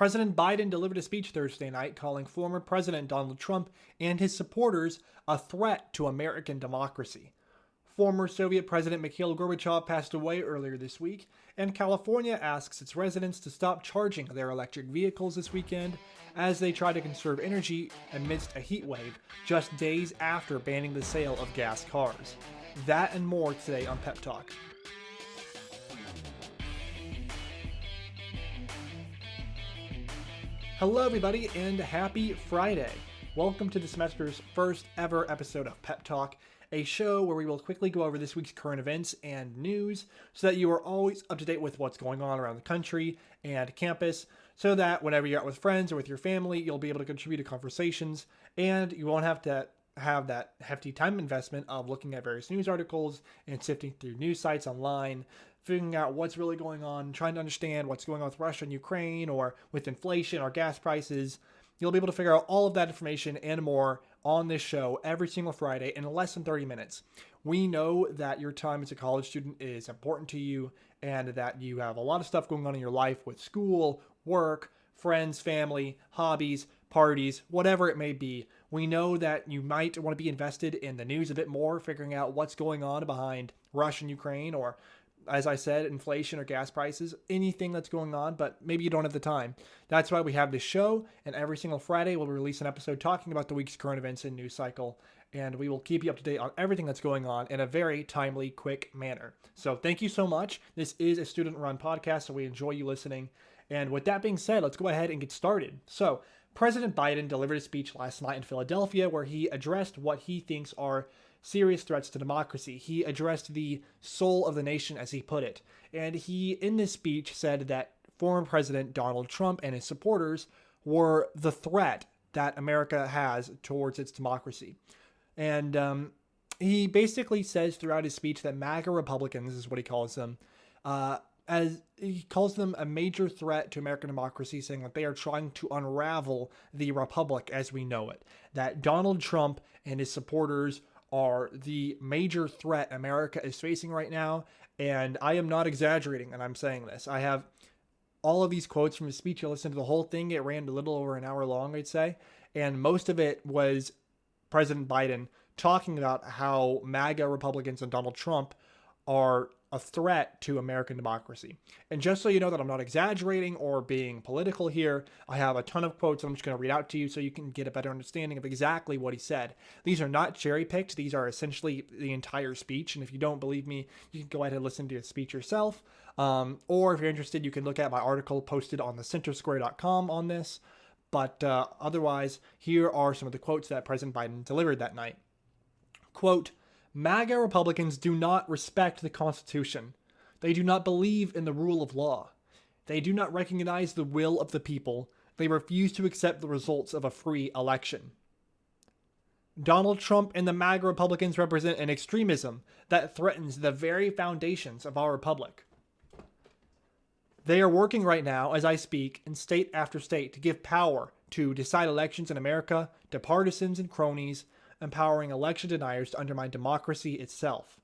President Biden delivered a speech Thursday night calling former President Donald Trump and his supporters a threat to American democracy. Former Soviet President Mikhail Gorbachev passed away earlier this week, and California asks its residents to stop charging their electric vehicles this weekend as they try to conserve energy amidst a heat wave just days after banning the sale of gas cars. That and more today on Pepp Talk. Hello everybody and happy Friday. Welcome to the semester's first ever episode of Pepp Talk, a show where we will quickly go over this week's current events and news so that you are always up to date with what's going on around the country and campus, so that whenever you're out with friends or with your family, you'll be able to contribute to conversations and you won't have to have that hefty time investment of looking at various news articles and sifting through news sites online, figuring out what's really going on, trying to understand what's going on with Russia and Ukraine or with inflation or gas prices. You'll be able to figure out all of that information and more on this show every single Friday in less than 30 minutes. We know that your time as a college student is important to you and that you have a lot of stuff going on in your life with school, work, friends, family, hobbies, parties, whatever it may be. We know that you might want to be invested in the news a bit more, figuring out what's going on behind Russia and Ukraine, or as I said, inflation or gas prices, anything that's going on, but maybe you don't have the time. That's why we have this show, and every single Friday we'll release an episode talking about the week's current events and news cycle, and we will keep you up to date on everything that's going on in a very timely, quick manner. So thank you so much. This is a student-run podcast, so we enjoy you listening. And with that being said, let's go ahead and get started. So President Biden delivered a speech last night in Philadelphia where he addressed what he thinks are serious threats to democracy. He addressed the soul of the nation, as he put it. And he, in this speech, said that former President Donald Trump and his supporters were the threat that America has towards its democracy. And he basically says throughout his speech that MAGA Republicans, is what he calls them, as he calls them a major threat to American democracy, saying that they are trying to unravel the republic as we know it. That Donald Trump and his supporters are the major threat America is facing right now. And I am not exaggerating, and I'm saying this. I have all of these quotes from his speech. You listen to the whole thing. It ran a little over an hour long, I'd say. And most of it was President Biden talking about how MAGA Republicans and Donald Trump are a threat to American democracy. And just so you know that I'm not exaggerating or being political here, I have a ton of quotes I'm just going to read out to you so you can get a better understanding of exactly what he said. These are not cherry-picked. These are essentially the entire speech. And if you don't believe me, you can go ahead and listen to the speech yourself. Or if you're interested, you can look at my article posted on thecentersquare.com on this. But otherwise, here are some of the quotes that President Biden delivered that night. Quote, MAGA Republicans do not respect the Constitution. They do not believe in the rule of law. They do not recognize the will of the people. They refuse to accept the results of a free election. Donald Trump and the MAGA Republicans represent an extremism that threatens the very foundations of our republic. They are working right now, as I speak, in state after state to give power to decide elections in America to partisans and cronies, empowering election deniers to undermine democracy itself.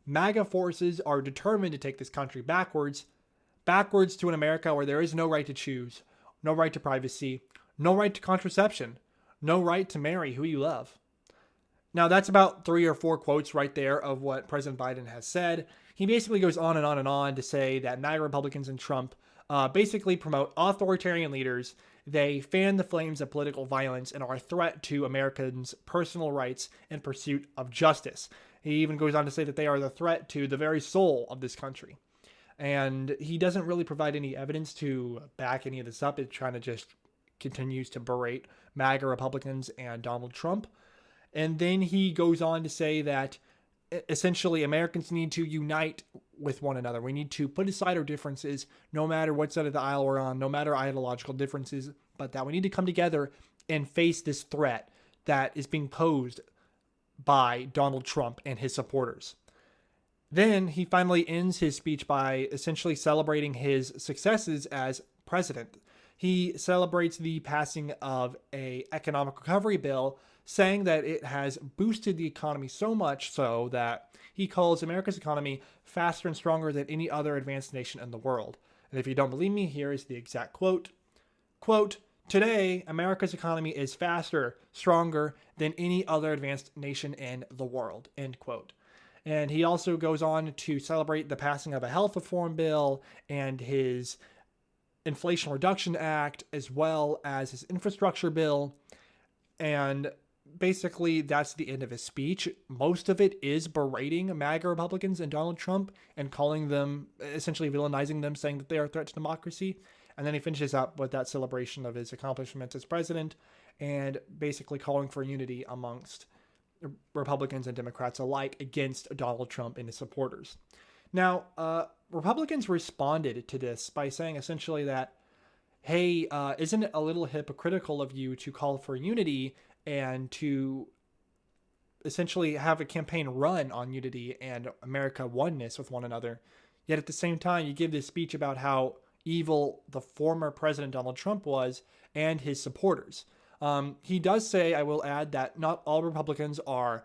MAGA forces are determined to take this country backwards to an America where there is no right to choose, no right to privacy, no right to contraception, no right to marry who you love. Now that's about 3 or 4 quotes right there of what President Biden has said. He basically goes on and on and on to say that MAGA Republicans and Trump basically promote authoritarian leaders. They fan the flames of political violence and are a threat to Americans' personal rights and pursuit of justice. He even goes on to say that they are the threat to the very soul of this country. And he doesn't really provide any evidence to back any of this up. It's trying to just continues to berate MAGA Republicans and Donald Trump. And then he goes on to say that essentially Americans need to unite with one another. We need to put aside our differences, no matter what side of the aisle we're on, no matter ideological differences, but that we need to come together and face this threat that is being posed by Donald Trump and his supporters. Then he finally ends his speech by essentially celebrating his successes as president. He celebrates the passing of an economic recovery bill, saying that it has boosted the economy so much so that he calls America's economy faster and stronger than any other advanced nation in the world. And if you don't believe me, here is the exact quote. Quote, "Today, America's economy is faster, stronger than any other advanced nation in the world," end quote. And he also goes on to celebrate the passing of a health reform bill and his Inflation Reduction Act, as well as his infrastructure bill. And basically, that's the end of his speech. Most of it is berating MAGA Republicans and Donald Trump and calling them, essentially villainizing them, saying that they are a threat to democracy. And then he finishes up with that celebration of his accomplishments as president and basically calling for unity amongst Republicans and Democrats alike against Donald Trump and his supporters. Now, Republicans responded to this by saying essentially that, hey, isn't it a little hypocritical of you to call for unity and to essentially have a campaign run on unity and America oneness with one another, yet at the same time you give this speech about how evil the former President Donald Trump was and his supporters. He does say, I will add, that not all Republicans are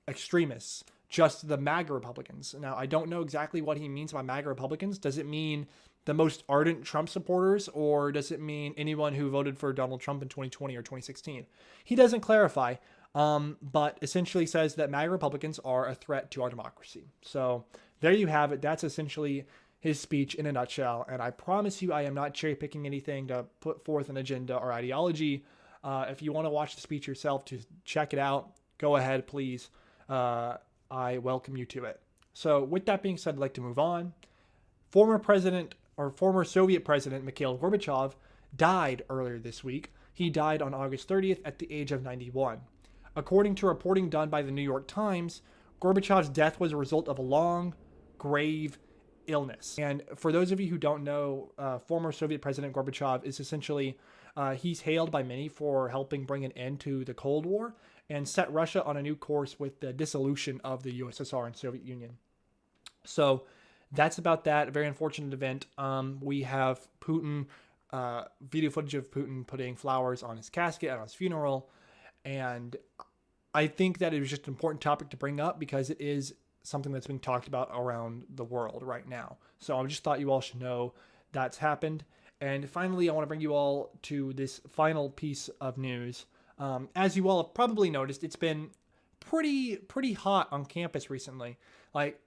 extremists, just the MAGA Republicans. Now, I don't know exactly what he means by MAGA Republicans. Does it mean the most ardent Trump supporters, or does it mean anyone who voted for Donald Trump in 2020 or 2016? He doesn't clarify, but essentially says that MAGA Republicans are a threat to our democracy. So there you have it. That's essentially his speech in a nutshell. And I promise you, I am not cherry picking anything to put forth an agenda or ideology. If you want to watch the speech yourself to check it out, go ahead, please. I welcome you to it. So with that being said, I'd like to move on. Former Soviet President Mikhail Gorbachev died earlier this week. He died on August 30th at the age of 91. According to reporting done by the New York Times, Gorbachev's death was a result of a long, grave illness. And for those of you who don't know, former Soviet President Gorbachev is essentially, he's hailed by many for helping bring an end to the Cold War and set Russia on a new course with the dissolution of the USSR and Soviet Union. So that's about that. A very unfortunate event. We have Putin, video footage of Putin putting flowers on his casket at his funeral. And I think that it was just an important topic to bring up because it is something that's being talked about around the world right now. So I just thought you all should know that's happened. And finally, I want to bring you all to this final piece of news. As you all have probably noticed, it's been pretty hot on campus recently. Like,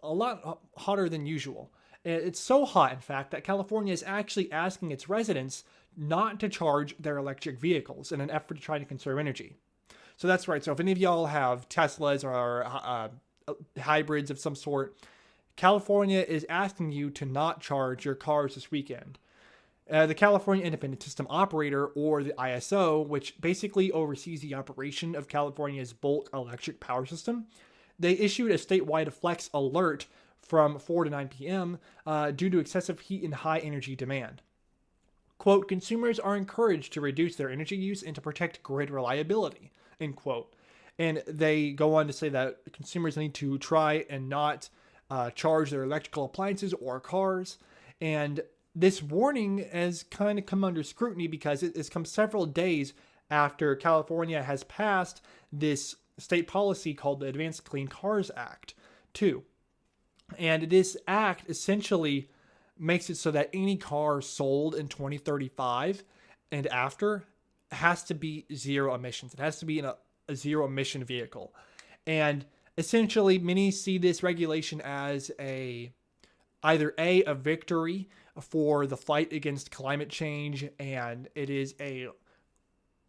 a lot hotter than usual. It's so hot, in fact, that California is actually asking its residents not to charge their electric vehicles in an effort to try to conserve energy. So that's right. So if any of y'all have Teslas or hybrids of some sort, California is asking you to not charge your cars this weekend. The California Independent System Operator, or the ISO, which basically oversees the operation of California's bulk electric power system, they issued a statewide flex alert from 4 to 9 p.m. Due to excessive heat and high energy demand. Quote, consumers are encouraged to reduce their energy use and to protect grid reliability, end quote. And they go on to say that consumers need to try and not charge their electrical appliances or cars. And this warning has kind of come under scrutiny because it has come several days after California has passed this state policy called the Advanced Clean Cars Act 2. And this act essentially makes it so that any car sold in 2035 and after has to be zero emissions. It has to be in a zero emission vehicle. And essentially, many see this regulation as either a victory for the fight against climate change, and it is a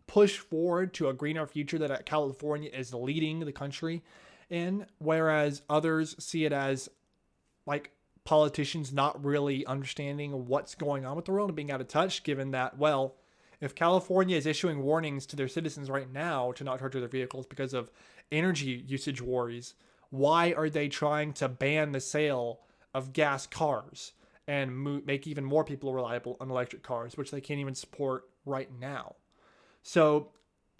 push forward to a greener future that California is leading the country in, whereas others see it as like politicians not really understanding what's going on with the world and being out of touch, given that, well, if California is issuing warnings to their citizens right now to not charge their vehicles because of energy usage worries, why are they trying to ban the sale of gas cars and make even more people reliable on electric cars, which they can't even support right now? So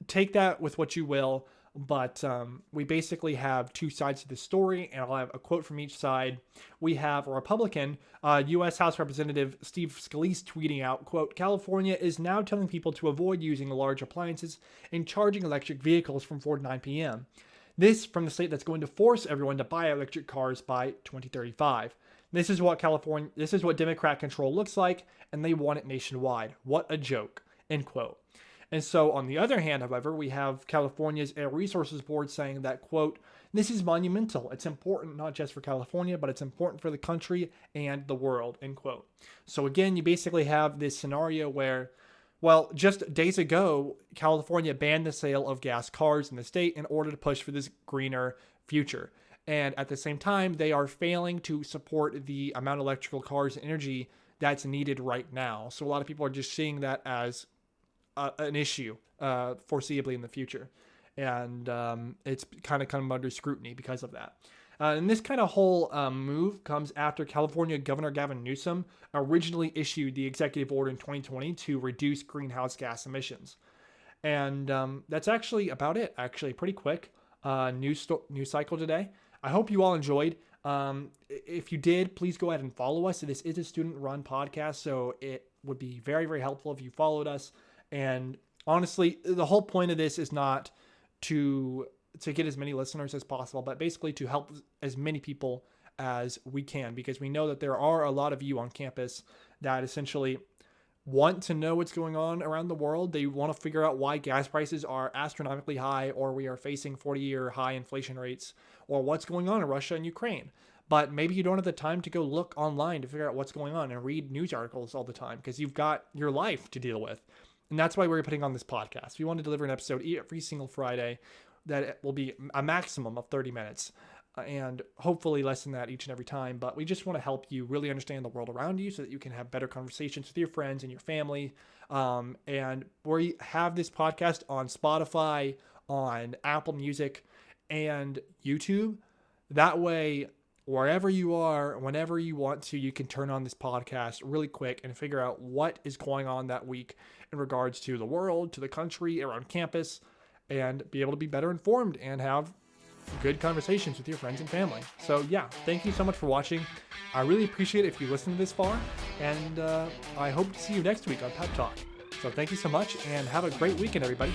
take that with what you will, but we basically have two sides to the story, and I'll have a quote from each side. We have a Republican, U.S. House Representative Steve Scalise tweeting out, quote, California is now telling people to avoid using large appliances and charging electric vehicles from 4 to 9 p.m. This from the state that's going to force everyone to buy electric cars by 2035. This is what Democrat control looks like, and they want it nationwide. What a joke, end quote. And so on the other hand, however, we have California's Air Resources Board saying that, quote, this is monumental. It's important not just for California, but it's important for the country and the world, end quote. So again, you basically have this scenario where, well, just days ago, California banned the sale of gas cars in the state in order to push for this greener future. And at the same time, they are failing to support the amount of electrical cars and energy that's needed right now. So a lot of people are just seeing that as an issue foreseeably in the future. And it's kind of come under scrutiny because of that. And this kind of whole move comes after California Governor Gavin Newsom originally issued the executive order in 2020 to reduce greenhouse gas emissions. And that's actually about it. Actually, pretty quick news cycle today. I hope you all enjoyed. If you did, please go ahead and follow us. This is a student-run podcast, so it would be very, very helpful if you followed us. And honestly, the whole point of this is not to get as many listeners as possible, but basically to help as many people as we can, because we know that there are a lot of you on campus that essentially want to know what's going on around the world. They want to figure out why gas prices are astronomically high, or we are facing 40-year high inflation rates, or what's going on in Russia and Ukraine. But maybe you don't have the time to go look online to figure out what's going on and read news articles all the time because you've got your life to deal with. And that's why we're putting on this podcast. We want to deliver an episode every single Friday that will be a maximum of 30 minutes. And hopefully less than that each and every time. But we just want to help you really understand the world around you so that you can have better conversations with your friends and your family. And we have this podcast on Spotify, on Apple Music, and YouTube. That way, wherever you are, whenever you want to, you can turn on this podcast really quick and figure out what is going on that week in regards to the world, to the country, around campus, and be able to be better informed and have good conversations with your friends and family. So yeah, thank you so much for watching. I really appreciate it if you listened this far, and I hope to see you next week on Pepp Talk. So thank you so much, and have a great weekend, everybody.